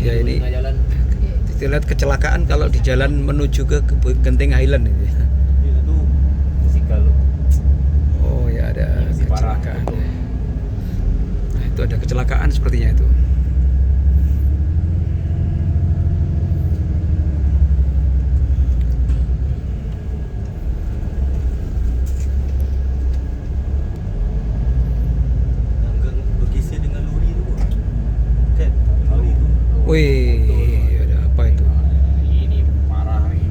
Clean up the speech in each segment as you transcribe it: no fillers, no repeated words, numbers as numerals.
Ya ini jalan. kita lihat kecelakaan kalau di jalan menuju ke Genting Highland ini. Itu fisikal. Oh ya ada Masih parah. kecelakaan. Nah, itu ada kecelakaan sepertinya itu. Yang berkisar dengan lori tu. Kan? Lori tu. Wih, ada apa itu? Ini parah nih.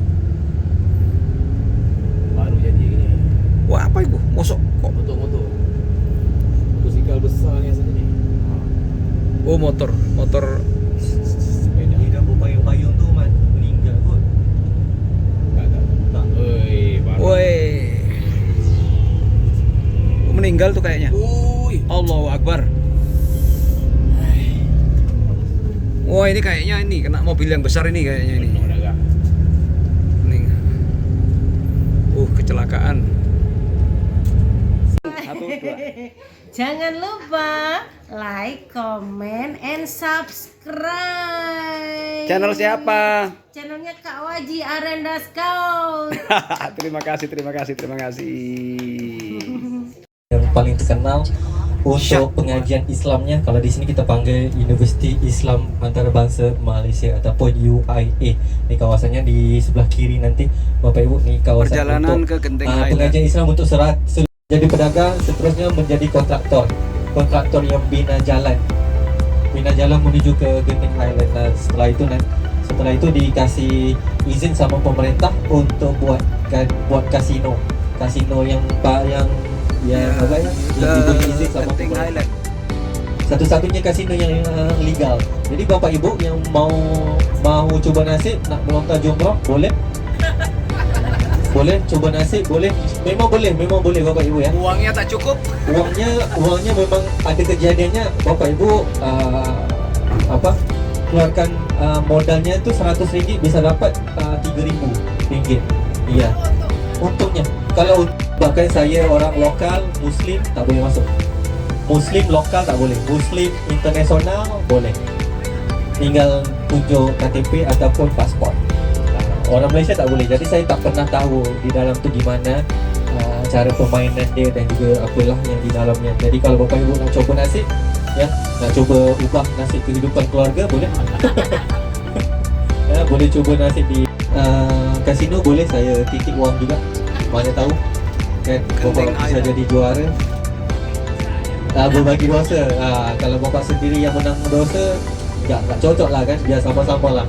Baru jadi gini. Wah, apa itu? Mosok kok? Motosikal besarnya saja nih. Oh, motor Sepeda. Ni dah berpayung-payung tu Mat. Meninggal kot. Tak. Oi, parah. Woi. Meninggal tuh kayaknya. Uy. Allahu Akbar. Wah, ini kayaknya ini kena mobil yang besar ini kayaknya ini. Ini. Kecelakaan. Satu, dua. Jangan lupa like, comment, and subscribe. Channel siapa? Channelnya Kak Waji Arenda Scout. Terima kasih. Yang paling terkenal untuk pengajian Islamnya, kalau di sini kita panggil Universiti Islam Antarabangsa Malaysia ataupun UIA. Ni kawasannya di sebelah kiri nanti Bapak Ibu, ni kawasan Perjalanan untuk ke Genting Highland. pengajian Islam untuk jadi pedagang, seterusnya menjadi kontraktor yang bina jalan menuju ke Genting Highland. Dan setelah itu dikasih izin sama pemerintah untuk buat kasino yang apa ya, yang diberi izin sama Genting pemerintah. Highland. Satu-satunya kasino yang legal. Jadi Bapak Ibu yang mau coba nasib nak melontar jumrah, boleh. Boleh coba nasib, boleh. Memang boleh Bapak Ibu ya. Uangnya tak cukup. Uangnya memang ada kejadiannya Bapak Ibu keluarkan modalnya itu RM100 bisa dapat RM3,000. Iya. Untungnya kalau bahkan saya orang lokal Muslim tak boleh masuk. Muslim lokal tak boleh. Muslim internasional boleh. Tinggal tunjuk KTP ataupun pasport. Orang Malaysia tak boleh. Jadi saya tak pernah tahu di dalam tu gimana cara permainan dia dan juga apalah yang di dalamnya. Jadi kalau Bapak Ibu nak coba nasib, ya, nak coba ubah nasib kehidupan keluarga, boleh. Ya, boleh coba nasib di kasino, boleh saya titip wang juga. Mana tahu kan Bapak bisa jadi juara. Berbagi dosa. Kalau Bapak sendiri yang menang dosa, tak cocok lah kan. Biar sama-sama lah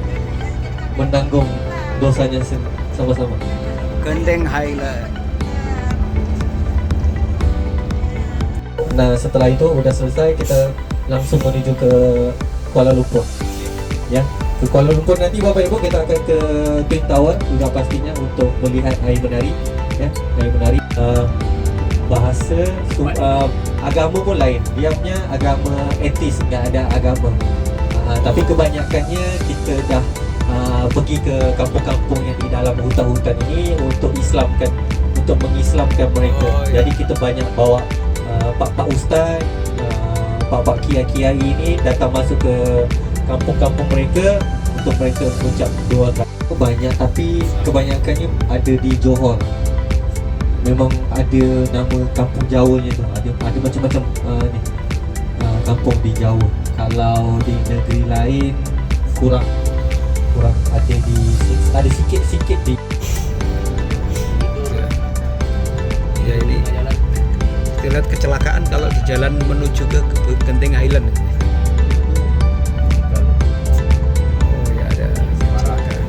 menanggung dosanya sama-sama. Genting Highland. Nah, setelah itu udah selesai, kita langsung menuju ke Kuala Lumpur. Ya, ke Kuala Lumpur nanti Bapak Ibu kita akan ke Twin Tower juga pastinya untuk melihat air menari. Ya, air menari. Bahasa agama pun lain. Dia punya agama etis, nggak ada agama. Tapi kebanyakannya kita dah pergi ke kampung-kampung yang di dalam hutan-hutan ini untuk mengislamkan mereka. Jadi kita banyak bawa pak ustaz, pak kiai ini datang masuk ke kampung-kampung mereka untuk mereka mengucap doa. Banyak, tapi kebanyakannya ada di Johor. Memang ada nama kampung Jawanya tu, ada macam-macam kampung di Jawa. Kalau di negeri lain kurang ada sikit-sikit di. Ya ini kita lihat kecelakaan kalau di jalan menuju ke Genting Highland. Oh ya ada kecelakaan.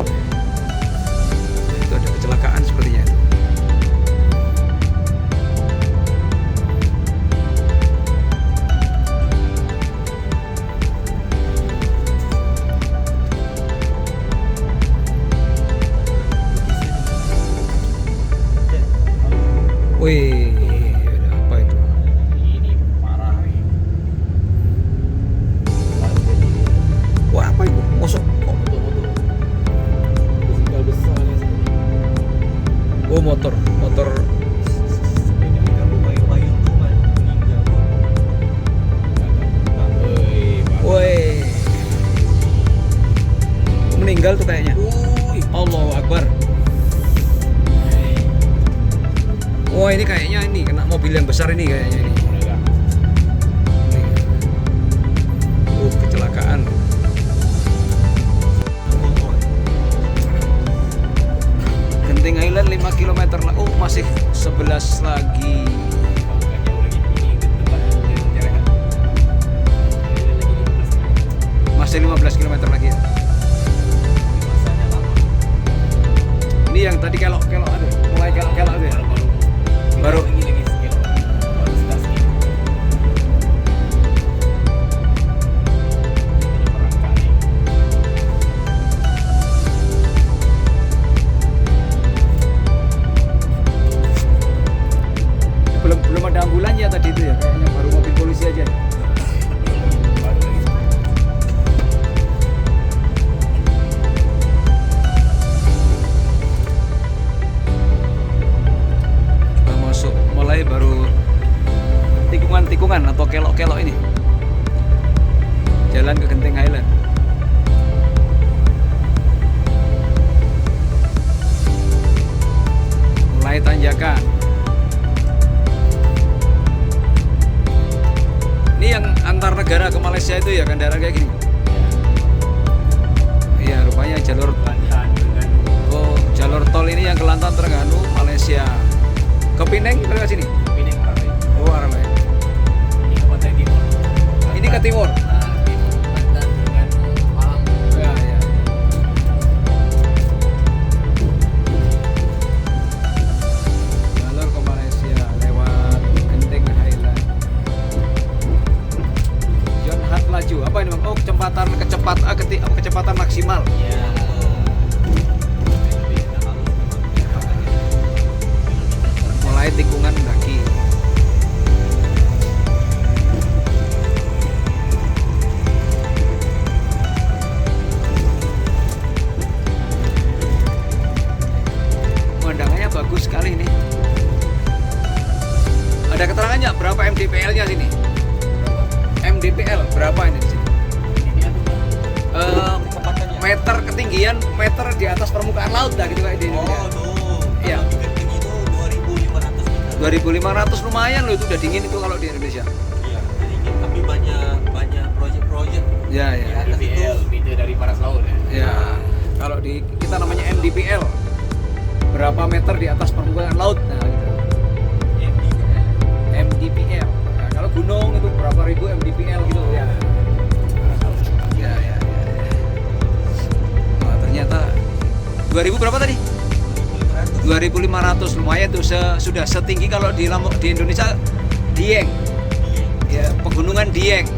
Itu ada kecelakaan sepertinya itu. Wih, ada apa itu? Ini parah nih. besar ini kayaknya ini. Ini. Kecelakaan. Genting Highland 5 km lah. Oh, masih 11 lagi. Masih 15 km lagi ya. Ini yang tadi kelok-kelok ada. Mulai kelok-kelok ada. Baru belum ada ambulannya tadi itu ya, kayaknya baru mobil polisi aja. Kita masuk mulai baru tikungan atau kelok-kelok ini. Jalan ke Genting Highland. Mulai tanjakan. Ini yang antar negara ke Malaysia itu ya, kendaraan kayak gini. Iya, rupanya jalur tol ini yang Kelantan, Terengganu, Malaysia. Ke Pinang ke sini. Oh, arah lain. Ini ke timur. Ya, ya. Jalur ke Malaysia lewat Genting Highland. John Hart laju. Apa ini Bang? Oh, kecepatan maksimal. Mulai tikungan kaki. Pemandangannya bagus sekali ini. Ada keterangannya berapa MDPL-nya sini? MDPL berapa ini di sini? Meter ketinggian, meter di atas permukaan laut lah gitu kayak di Indonesia. Iya. 2.500 lumayan loh, itu udah dingin itu kalau di Indonesia. Iya, dingin, tapi banyak proyek-proyek. Ya, ya. MDPL, meter dari paras laut ya. Ya. Kalau di kita namanya MDPL. Berapa meter di atas permukaan laut? Nah, gitu. MDPL. Nah, kalau gunung itu berapa ribu MDPL gitu ya. Ya, ya, ya. Nah, ternyata 2000 berapa tadi? 2.500 lumayan tuh, sudah setinggi kalau di Indonesia Dieng. Ya, pegunungan Dieng.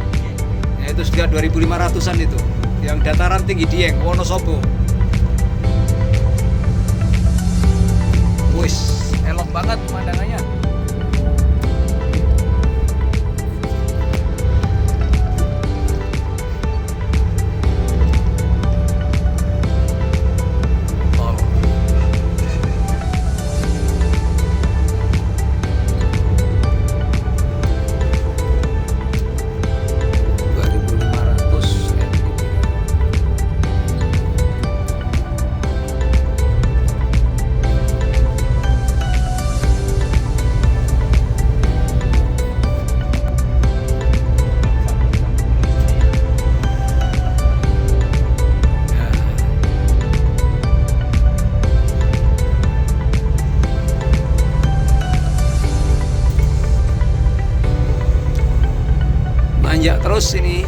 Ya, itu sudah 2.500-an itu. Yang dataran tinggi Dieng, Wonosobo. Wis, elok banget pemandangannya. Nanjak terus ini.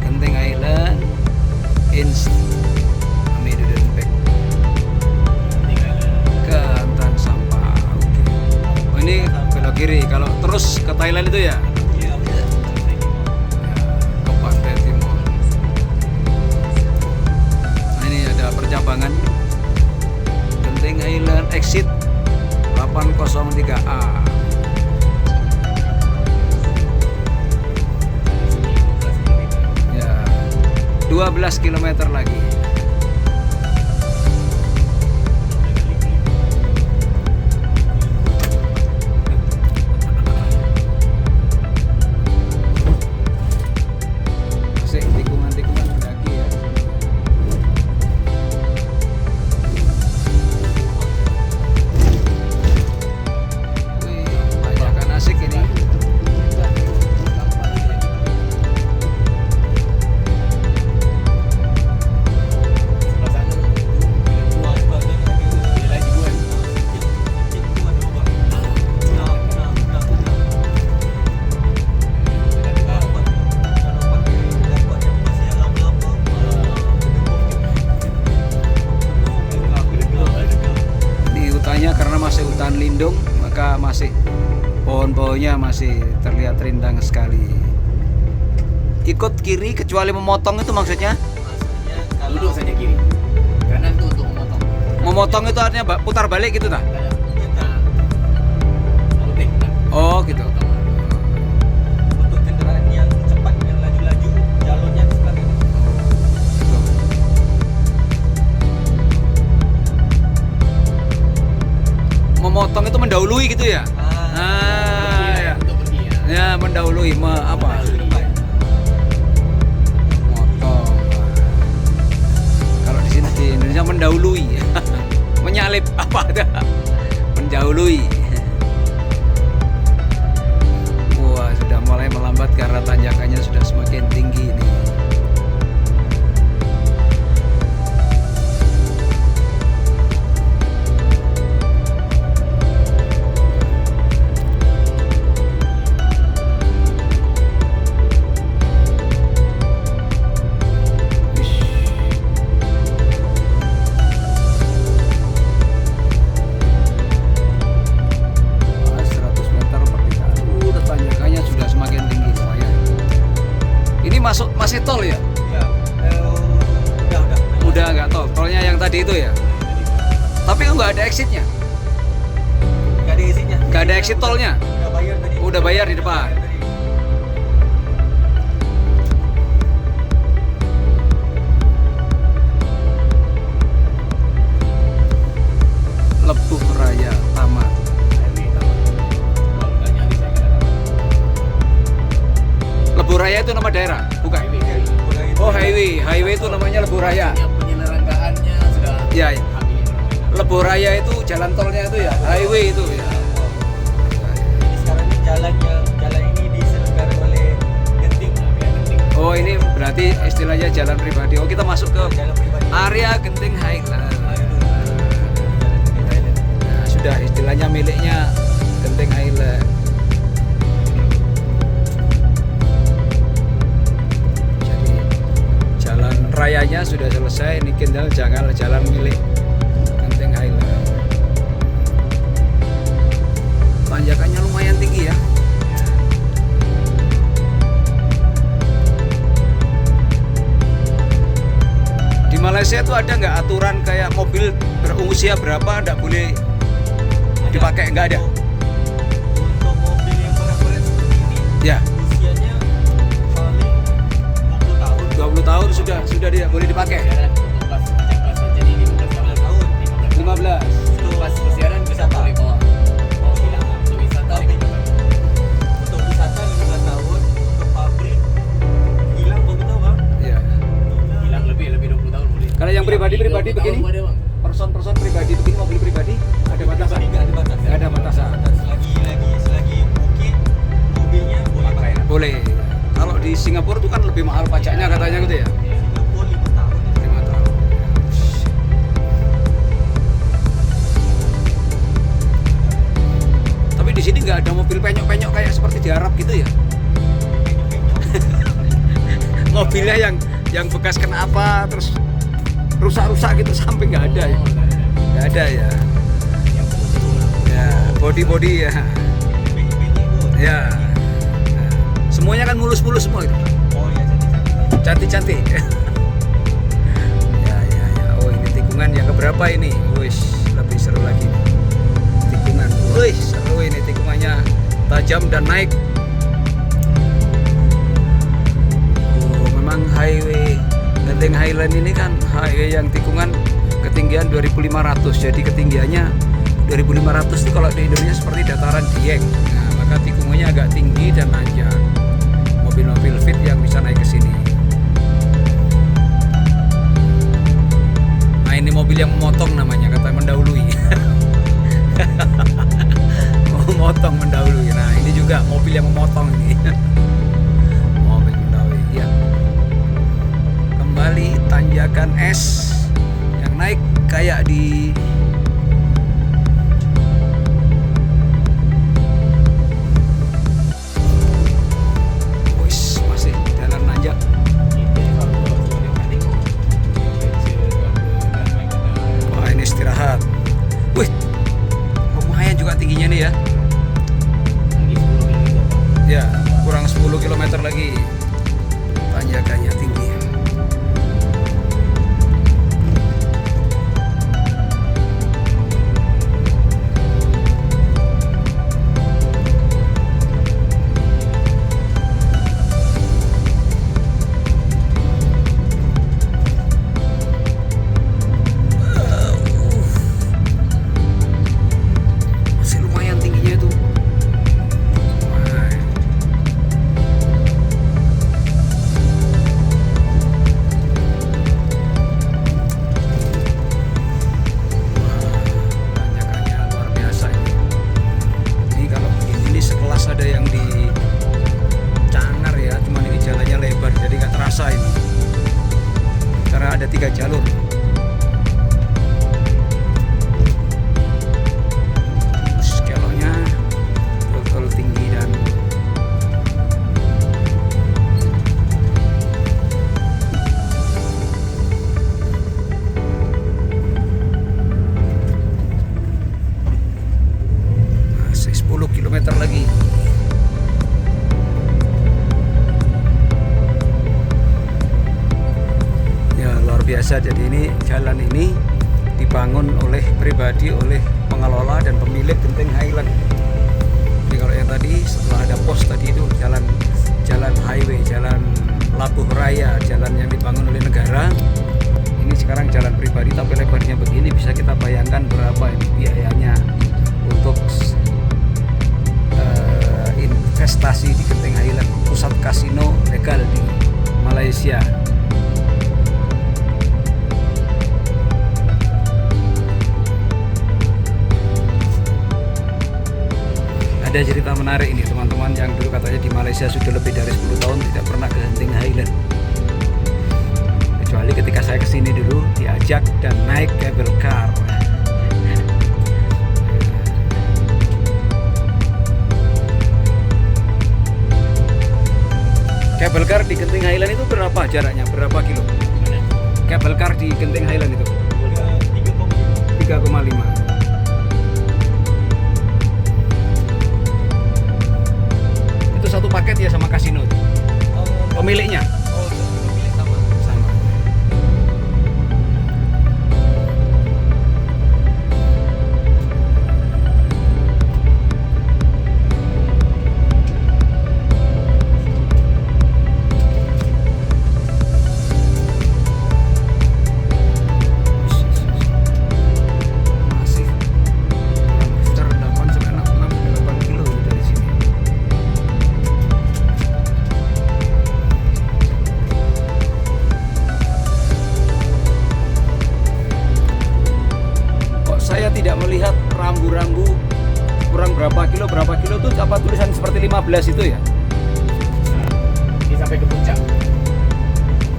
Genting Highland Inst Medudenbeck ke Antan Sampah. Oke. Oh, ini belok kiri. Kalau terus ke Thailand itu ya? Ya, ke Pantai Timur. Nah, ini ada percabangan. Genting Highland exit 803A. Ya, 12 km lagi. Masih tikungan-tikungan mendaki ya. masih hutan lindung, maka masih pohon-pohonnya masih terlihat rindang sekali. Ikut kiri kecuali memotong itu maksudnya? Maksudnya kalau Duduk saja kiri. Kanan tuh untuk memotong. Memotong itu artinya putar balik gitu tak? Kita outing kan. Oh gitu. untuk kendaraan yang cepat yang laju-laju jalurnya di sebelah kanan. Gitu. Memotong itu mendahului gitu ya? Ya. Untuk pergi ya. Ya mendahului apa? Motong. Kalau di sini di Indonesia mendahului, menyalip apa ada? Mendahului. Wah sudah mulai melambat karena tanjakannya sudah semakin tinggi ini. Wah, 100 meter per jam. Udah tanjakannya sudah semakin tinggi lumayan. Ini masih tol ya? Ya, udah. Udah nggak tol. Tolnya yang tadi itu ya. Tapi nggak ada exitnya. Nggak ada isinya. Nggak ada exit tolnya. Udah bayar tadi. Udah bayar di depan. Bayar tadi. Lebuh Raya Taman. Highway taman. Kalau nggak nyari saya nggak dapat. Lebuh Raya itu nama daerah, bukan? Highway. Udah itu. Oh highway itu namanya Lebuh Raya. Penyelenggaranya sudah Ya, ya. habis. Lebuh Raya itu jalan tolnya itu ya, highway itu ya. Jadi sekarang ini jalan ini diselenggarakan oleh Genting. Oh ini berarti istilahnya jalan pribadi. Oh kita masuk ke Jalan pribadi. area Genting Highland. Nah, itu. Jalan Genting Highland. Nah, sudah istilahnya miliknya Genting Highland. Jadi jalan rayanya sudah selesai, ini tinggal jalan milik Genting Highland. Tanjakannya lumayan tinggi ya. Di Malaysia itu ada nggak aturan kayak mobil berusia berapa nggak boleh dipakai? Nggak ada. Untuk mobil yang berat-berat seperti ini, Ya, usianya paling 20 tahun. 20 tahun sudah tidak boleh dipakai. Persiaran untuk pas jadi 15 tahun. 15. Itu pas persiaran bisa boleh bawa hilang untuk wisata. Untuk wisata 15 tahun, untuk pabrik hilang berapa tahun bang? Ya. Hilang lebih 20 tahun boleh. Kalau yang pribadi 20 tahun begini, ada, Bang. person pribadi begini, mobil pribadi ada batasan. Nggak ada batas. Nggak ada batasan. Selagi mungkin mobilnya boleh pakai. Boleh. Kalau di Singapura itu kan lebih mahal pajaknya katanya gitu ya. Singapura 5 tahun. 5 tahun. Tapi di sini nggak ada mobil penyok-penyok kayak seperti di Arab gitu ya. Mobilnya yang bekas kena apa terus rusak-rusak gitu sampai nggak ada ya. Nggak ada ya. Ya, body ya. Ya. Nah, semuanya kan mulus-mulus semua gitu. Oh iya, cantik-cantik. Cantik-cantik. Ya. Oh, ini tikungan yang keberapa ini? Wih, lebih seru lagi. Tikungan. Wih, seru ini tikungannya tajam dan naik. Oh, memang highway Genting Highland ini kan highway yang tikungan ketinggian 2.500. Jadi ketinggiannya 2.500 itu kalau di Indonesia seperti dataran Dieng. Nah, maka tikungannya agak tinggi dan nanjak. Mobil-mobil fit yang bisa naik ke sini. Nah, ini mobil yang memotong namanya, kata mendahului. Memotong mendahului. Nah, ini juga mobil yang memotong ini. Mobil mendahului. Ya. Kembali tanjakan es yang naik kayak di masih jalan nanjak. Wah, ini istirahat. Wih, pribadi oleh pengelola dan pemilik Genting Highland. Jadi kalau yang tadi setelah ada pos tadi itu jalan highway, jalan Labuh Raya, jalan yang dibangun oleh negara. Ini sekarang jalan pribadi tapi lebarnya begini, bisa kita bayangkan berapa ini biayanya untuk investasi di Genting Highland, pusat kasino legal di Malaysia. Ada cerita menarik ini teman-teman, yang dulu katanya di Malaysia sudah lebih dari 10 tahun tidak pernah ke Genting Highland, kecuali ketika saya kesini dulu diajak dan naik cable car. Cable car di Genting Highland itu berapa jaraknya? Berapa kilo? Cable car di Genting Highland itu 3,5. Itu satu paket ya sama kasino itu? Pemiliknya? Sama. Masih sekitar 8 kilo dari sini. Kok saya tidak melihat rambu-rambu kurang berapa kilo tuh apa tulisan seperti 15 itu ya? Ini sampai ke puncak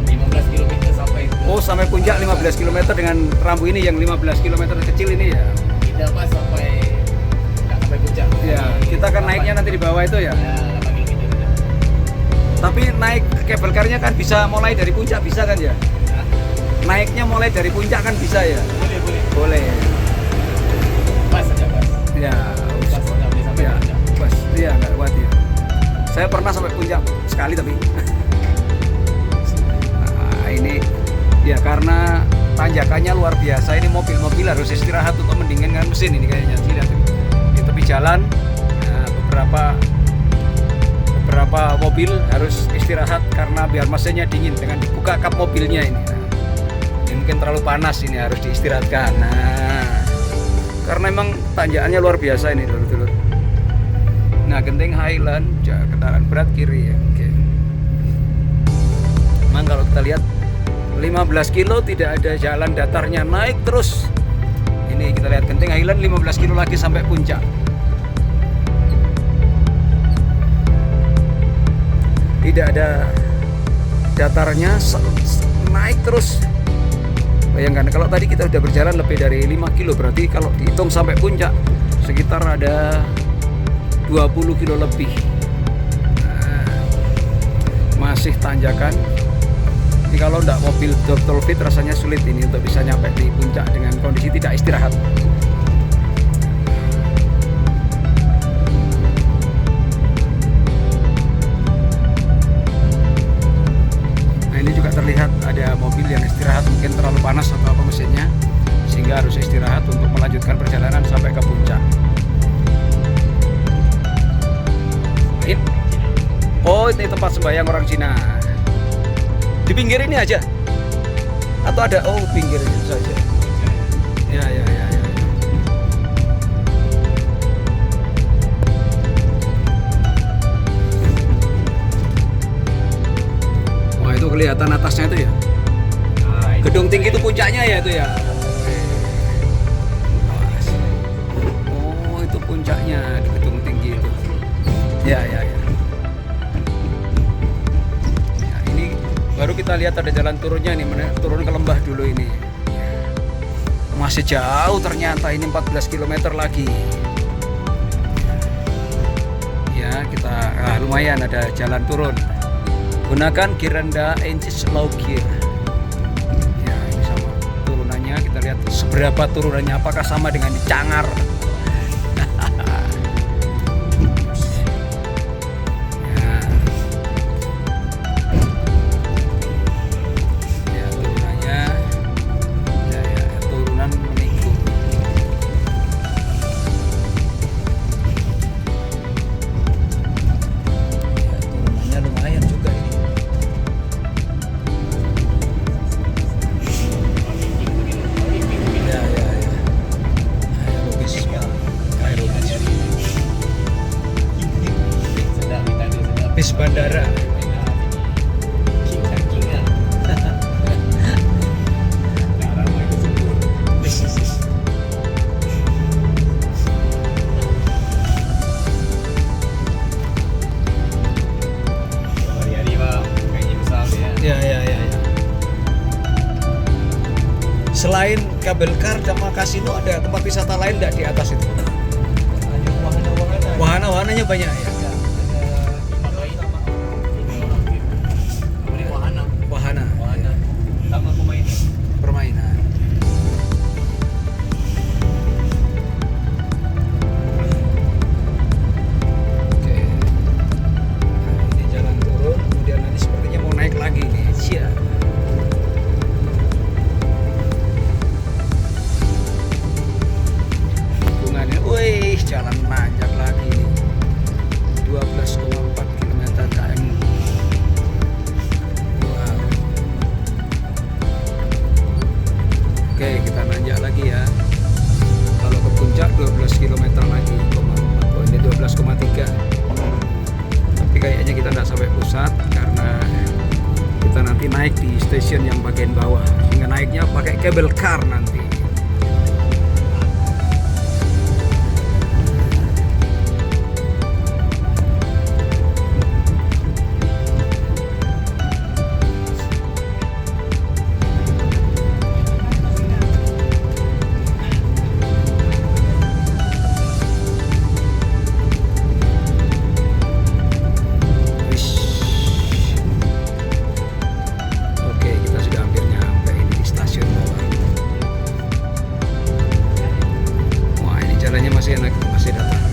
15 km sampai ke Oh, sampai puncak 15 km dengan rambu ini yang 15 km kecil ini ya. kita pas sampai nggak sampai puncak Ya, kita akan naiknya nanti di bawah itu ya. ya 8 km gitu. Tapi naik cable car-nya kan bisa mulai dari puncak, bisa kan ya? Nah, Naiknya mulai dari puncak kan bisa ya? boleh Boleh. pas aja pas Ya, pas nggak boleh sampai ya, puncak. pas. Iya, nggak kuat ya. Saya pernah sampai puncak sekali tapi. Nah, ini ya karena tanjakannya luar biasa. Ini mobil-mobil harus istirahat untuk mendinginkan mesin ini kayaknya. Lihat di tepi jalan beberapa mobil harus istirahat karena biar mesinnya dingin dengan dibuka kap mobilnya ini. Ini mungkin terlalu panas, ini harus diistirahatkan. Nah, karena memang tanjakannya luar biasa ini dulur-dulur. Nah, Genting Highland kendaraan berat kiri ya. Oke. Memang kalau kita lihat 15 kilo tidak ada jalan datarnya, naik terus. Ini kita lihat Genting Highland 15 kilo lagi sampai puncak. Tidak ada datarnya, naik terus. Bayangkan kalau tadi kita sudah berjalan lebih dari 5 kilo, berarti kalau dihitung sampai puncak sekitar ada 20 kilo lebih. Nah, masih tanjakan. Ini kalau tidak mobil double fit rasanya sulit ini untuk bisa nyampe di puncak dengan kondisi tidak istirahat. Nah, ini juga terlihat ada mobil yang istirahat, mungkin terlalu panas atau apa mesinnya, sehingga harus istirahat untuk melanjutkan perjalanan sampai ke puncak. Oh, ini tempat sembahyang orang Cina. Di pinggir ini aja? Atau ada? Oh, pinggir ini saja. Ya. Wah, itu kelihatan atasnya itu ya? Nah, itu Gedung tinggi itu puncaknya ya itu ya? Oh, itu puncaknya di gedung tinggi itu. Ya. Baru kita lihat ada jalan turunnya nih, turun ke lembah dulu ini. Masih jauh ternyata, ini 14 km lagi. Ya, kita lumayan ada jalan turun. Gunakan gear rendah, engine low gear. Ya, ini sama turunannya, kita lihat seberapa turunannya, apakah sama dengan di Cangar. bandara. Ya. Selain kabel car sama kasino, ada tempat wisata lain nggak di atas itu? Ada wahana-wahana. Wahana-wahananya banyak ya? Wahana, Sama pemainnya. permainan. Oke. Nah, ini jalan turun, kemudian nanti sepertinya mau naik lagi nih. Cia. Hubungannya, wih, jalan nanjak lagi nih. 12,4 km km. Wow. Oke, kita nanjak lagi ya. Kalau ke puncak 12 km lagi, oh, ini 12,3. Tapi kayaknya kita nggak sampai pusat karena kita nanti naik di stasiun yang bagian bawah. Sehingga naiknya pakai kabel car nanti. Oke, kita sudah hampir nyampe ini di stasiun bawah. Wah, ini jalannya masih enak, masih datang.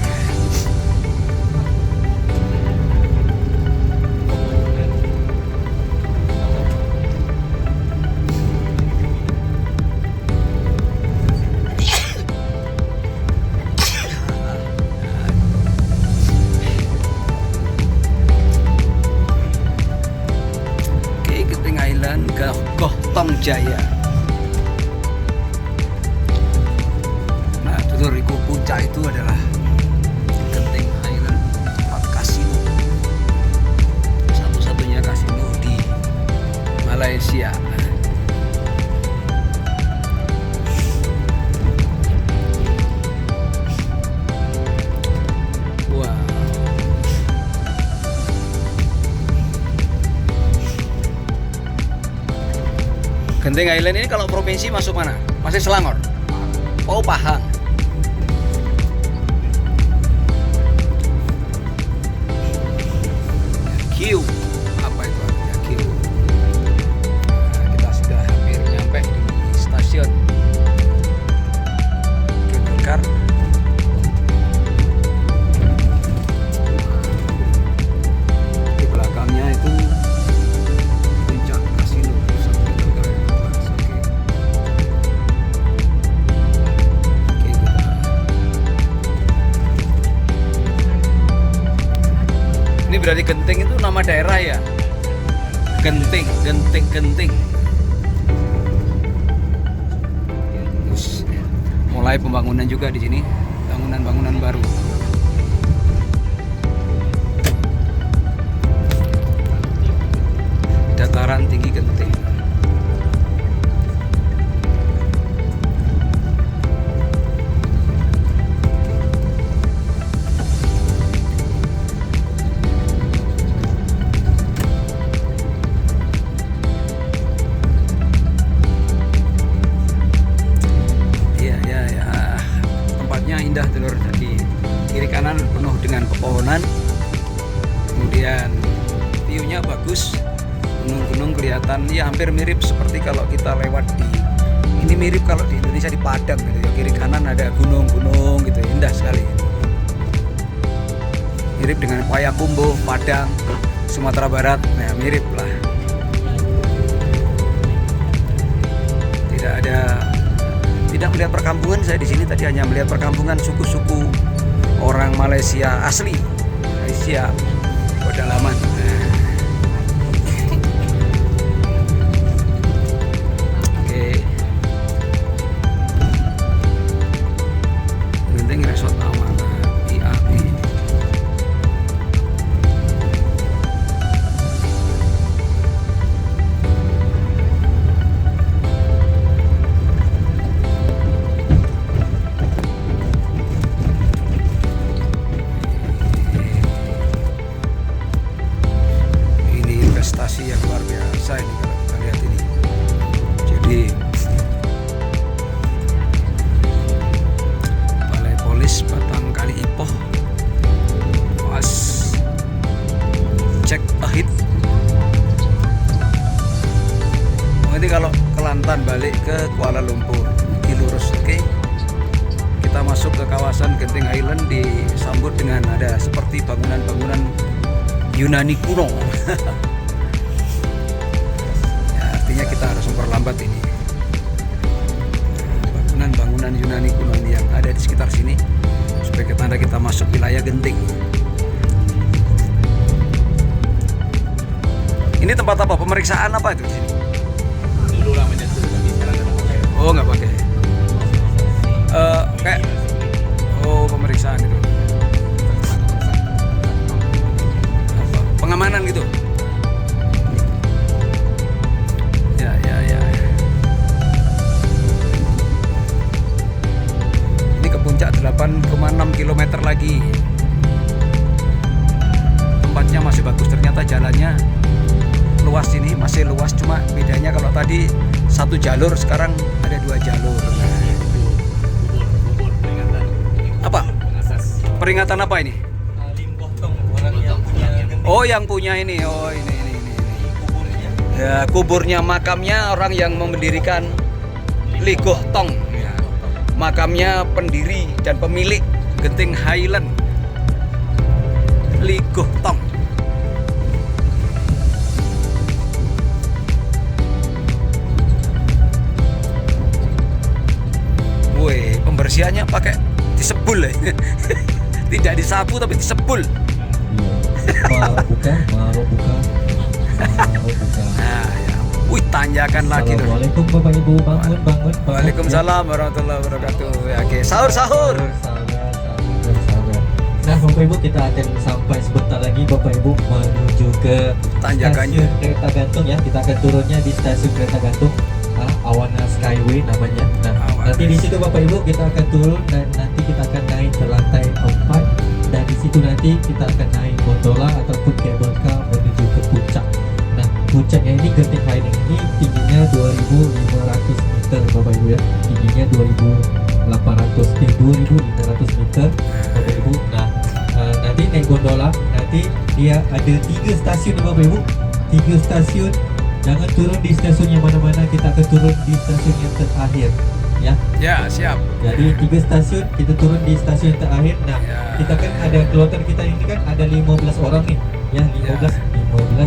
Oke, Genting Island ke Gohtong Jaya. Nah, tutur puncak itu adalah Genting Island tempat kasino. Satu-satunya kasino di Malaysia. Wah. Genting Island ini kalau provinsi masuk mana? Masih Selangor? Oh, Pahang. Q. Apa itu artinya Q? Nah, kita sudah hampir nyampe di stasiun. Kabel car. Di belakangnya itu puncak kasino pusat kabel car yang atas. Oke. Oke, ini berarti Genting itu nama daerah ya? Genting. Terus, mulai pembangunan juga di sini, bangunan-bangunan baru. Dataran tinggi Genting. Ya. Tempatnya indah, Telur. Jadi kiri kanan penuh dengan pepohonan. Kemudian view-nya bagus. Gunung-gunung kelihatan ya hampir mirip seperti kalau kita lewat di ini, mirip kalau di Indonesia di Padang gitu ya. Kiri kanan ada gunung-gunung gitu, indah sekali. Mirip dengan Payakumbuh, Padang, Sumatera Barat. Nah, mirip lah. Tidak melihat perkampungan saya di sini, tadi hanya melihat perkampungan suku-suku orang Malaysia asli, Malaysia pedalaman. Oke. Genting Resort Amanah IAP. masuk ke kawasan Genting Highland disambut dengan ada seperti bangunan-bangunan Yunani kuno. Ya, artinya kita harus memperlambat ini. Bangunan-bangunan Yunani kuno ini yang ada di sekitar sini sebagai tanda kita masuk wilayah Genting. Ini tempat apa? Pemeriksaan apa itu di sini? Dulu lah menyentuh, tapi sekarang nggak pakai. Oh, nggak pakai. Kayak pemeriksaan itu. Apa? Pengamanan gitu. Ya. Ini ke puncak 8,6 km lagi. Tempatnya masih bagus, ternyata jalannya luas, ini masih luas, cuma bedanya kalau tadi satu jalur, sekarang ada 2 jalur. Kubur peringatan. Apa? Pengasas. Peringatan apa ini? Limbotong orang yang punya Oh, yang punya ini. Oh, ini. kuburnya. Ya, kuburnya, makamnya orang yang mendirikan Ligoh Tong. Ya. Makamnya pendiri dan pemilik Genting Highland, Ligoh Tong. Woi, pembersihannya pakai disebul ya. Tidak disapu tapi disebul. Buka. Nah, ya. Wih, tanjakan lagi loh. Assalamualaikum Bapak Ibu, bangun. Waalaikumsalam warahmatullahi wabarakatuh. Ya, oke, sahur. Sahabat. Nah, Bapak Ibu, kita akan sampai sebentar lagi Bapak Ibu menuju ke Tanjakannya. stasiun kereta gantung ya. Kita akan turunnya di stasiun kereta gantung Awana Skyway namanya. Nah, Awana. nanti di situ Bapak Ibu kita akan turun dan nanti kita akan naik ke lantai 4 dan di situ nanti kita akan naik gondola ataupun cable car menuju ke puncak. Nah, puncaknya ini Genting Highland ini tingginya 2.500 meter Bapak Ibu ya. Tingginya 2.500 meter Bapak Ibu. Nah, nanti naik gondola, nanti dia ada 3 stasiun nih Bapak Ibu. 3 stasiun. Jangan turun di stasiun yang mana-mana, kita akan turun di stasiun yang terakhir ya. Ya, siap. Jadi 3 stasiun, kita turun di stasiun terakhir. Nah, Ya. kita kan ada kloter kita ini kan ada 15 orang nih. Ya, 15,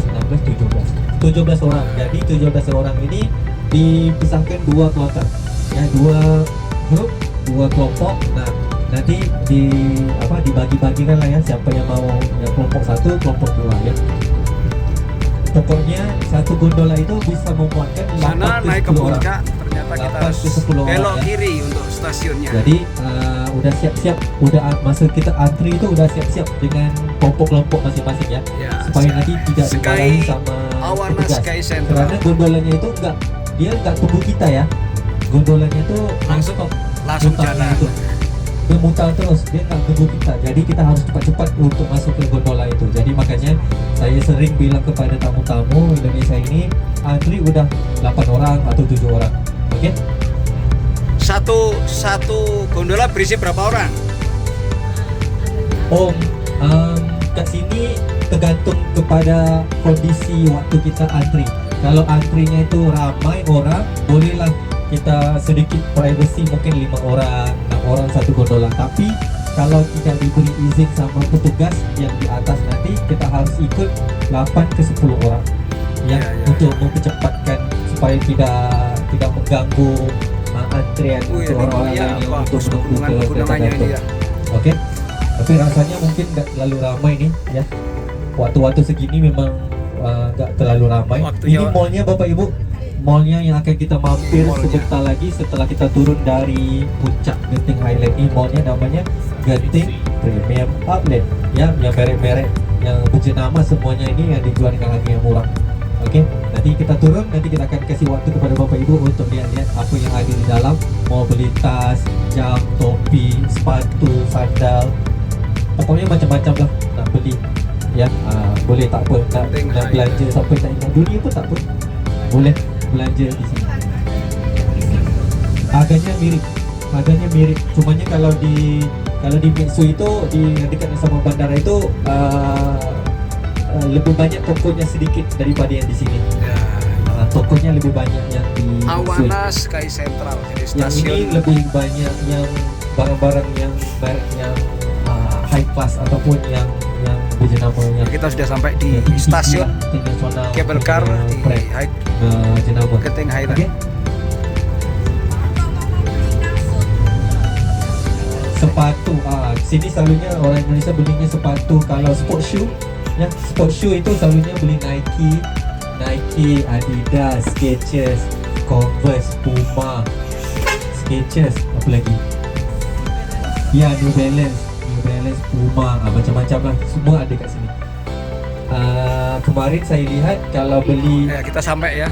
16, 17 orang. Jadi 17 orang ini dipisahkan 2 kloter. Ya, 2 grup, 2 kelompok. Nah, nanti dibagi-bagikan lah ya, siapa yang mau ya, kelompok 1, kelompok 2 ya. Pokoknya satu gondola itu bisa memuatkan 8 Sana naik ke 10 orang. puncak, ternyata kita 8 harus ke 10 orang, belok ya. kiri untuk stasiunnya. Jadi udah siap-siap, masa kita antri itu udah siap-siap dengan kelompok-kelompok masing-masing ya, Ya, supaya nanti tidak Sky dimarahi sama Awana petugas. Sky Central. Karena gondolanya itu nggak tunggu kita ya, gondolanya itu Langsung mutarnya jalan. itu. Dia mutar terus, dia nggak tunggu kita. Jadi kita harus cepat-cepat untuk masuk ke gondola itu. Jadi makanya saya sering bilang kepada tamu-tamu Indonesia ini, antri udah 8 orang atau 7 orang. Oke? Satu gondola berisi berapa orang? Kat sini tergantung kepada kondisi waktu kita antri. Kalau antrinya itu ramai orang, bolehlah kita sedikit privacy, mungkin 5 orang, 6 orang satu gondola. Tapi kalau tidak diberi izin sama petugas yang di atas, nanti kita harus ikut 8 ke 10 orang ya, untuk mempercepatkan supaya tidak mengganggu antrian Wih, untuk orang-orang ini lain yang apa? untuk menuju ke kereta Pegunungannya ini gantung. ya. Oke, tapi rasanya mungkin nggak terlalu ramai nih ya. Waktu-waktu segini memang nggak terlalu ramai. Waktunya- Ini mallnya Bapak Ibu, mallnya yang akan kita mampir Mallnya. sebentar lagi setelah kita turun dari puncak Genting Highland. Ini mallnya namanya Genting Premium Outlet ya, yang merek-merek yang berjenama semuanya ini yang dijual dengan harga yang murah. Oke, nanti kita turun, nanti kita akan kasih waktu kepada Bapak Ibu untuk lihat-lihat apa yang ada di dalam. Mau beli tas, jam, topi, sepatu, sandal, pokoknya macam-macam lah nak beli ya. Boleh, tak apa, nak belanja sampai tak ingat dunia pun tak apa, boleh belanja di sini. Harganya mirip, cumanya kalau di Mitsu itu di dekat sama bandara itu lebih banyak tokonya sedikit daripada yang di sini. Ya. Tokonya lebih banyak yang di Mitsu. Awana Sky Central, jadi Yang ini stasiun lebih banyak yang barang-barang yang merek yang high class ataupun yang berjenama yang Kita sudah sampai di stasiun internasional cable car di brand jenama Genting Highland. Okey. Sepatu, sini selalunya orang Indonesia belinya sepatu. Kalau sport shoe, ya sport shoe itu selalunya beli Nike, Adidas, Skechers, Converse, Puma, Skechers, apa lagi? Ya, New Balance, Puma, macam-macam lah, semua ada kat sini. Kemarin saya lihat kalau beli Kita sampai ya